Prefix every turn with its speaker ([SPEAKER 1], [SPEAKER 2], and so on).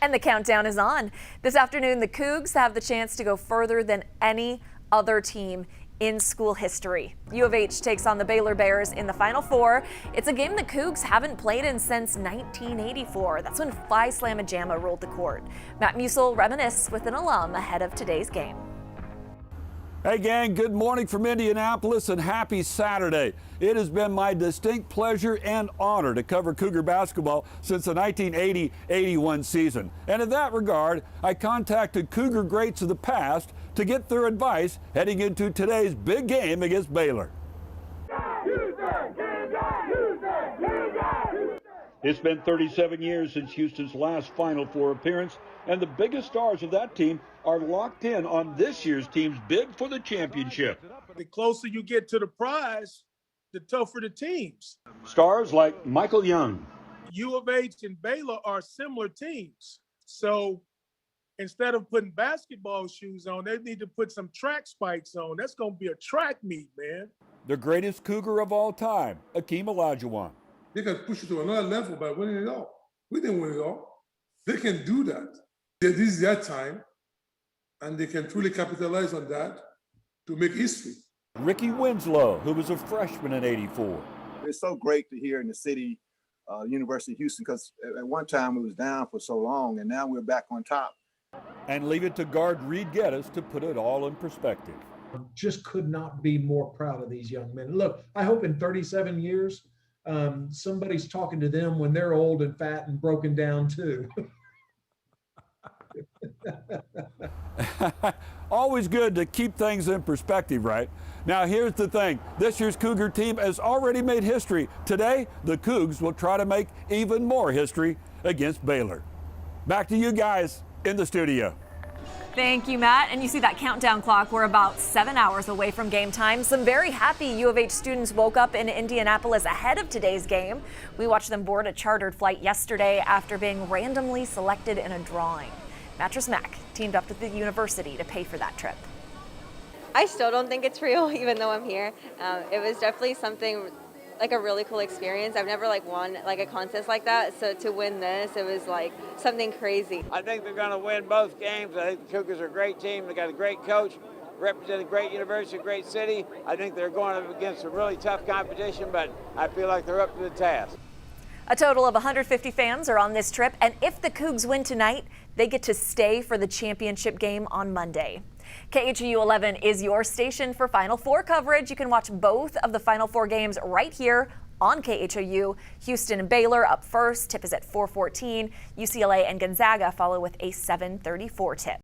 [SPEAKER 1] And the countdown is on. This afternoon, the Cougs have the chance to go further than any other team in school history. U of H takes on the Baylor Bears in the Final Four. It's a game the Cougs haven't played in since 1984. That's when Phi Slamma Jama ruled the court. Matt Musil reminisced with an alum ahead of today's game.
[SPEAKER 2] Hey gang, good morning from Indianapolis and happy Saturday. It has been my distinct pleasure and honor to cover Cougar basketball since the 1980-81 season. And in that regard, I contacted Cougar greats of the past to get their advice heading into today's big game against Baylor. It's been 37 years since Houston's last Final Four appearance, and the biggest stars of that team are locked in on this year's team's bid for the championship.
[SPEAKER 3] The closer you get to the prize, the tougher the teams.
[SPEAKER 2] Stars like Michael Young.
[SPEAKER 3] U of H and Baylor are similar teams. So instead of putting basketball shoes on, they need to put some track spikes on. That's going to be a track meet, man.
[SPEAKER 2] The greatest Cougar of all time, Akeem Olajuwon.
[SPEAKER 4] They can push it to another level by winning it all. We didn't win it all. They can do that. This is their time, and they can truly capitalize on that to make history.
[SPEAKER 2] Ricky Winslow, who was a freshman in '84.
[SPEAKER 5] It's so great to hear in the city, University of Houston, because at one time we was down for so long, and now we're back on top.
[SPEAKER 2] And leave it to guard Reed Geddes to put it all in perspective.
[SPEAKER 6] Just could not be more proud of these young men. Look, I hope in 37 years, somebody's talking to them when they're old and fat and broken down too.
[SPEAKER 2] Always good to keep things in perspective, right? Now here's the thing. This year's Cougar team has already made history. Today, the Cougs will try to make even more history against Baylor. Back to you guys in the studio.
[SPEAKER 1] Thank you, Matt. And you see that countdown clock. We're about 7 hours away from game time. Some very happy U of H students woke up in Indianapolis ahead of today's game. We watched them board a chartered flight yesterday after being randomly selected in a drawing. Mattress Mac teamed up with the university to pay for that trip.
[SPEAKER 7] I still don't think it's real, even though I'm here. It was definitely something like a really cool experience. I've never won a contest like that, so to win this, it was like something crazy.
[SPEAKER 8] I think they're going to win both games. I think the Cougars are a great team. They got a great coach, represent a great university, a great city. I think they're going up against a really tough competition, but I feel like they're up to the task.
[SPEAKER 1] A total of 150 fans are on this trip, and if the Cougs win tonight, they get to stay for the championship game on Monday. KHOU 11 is your station for Final Four coverage. You can watch both of the Final Four games right here on KHOU. Houston and Baylor up first. Tip is at 4:14. UCLA and Gonzaga follow with a 7:34 tip.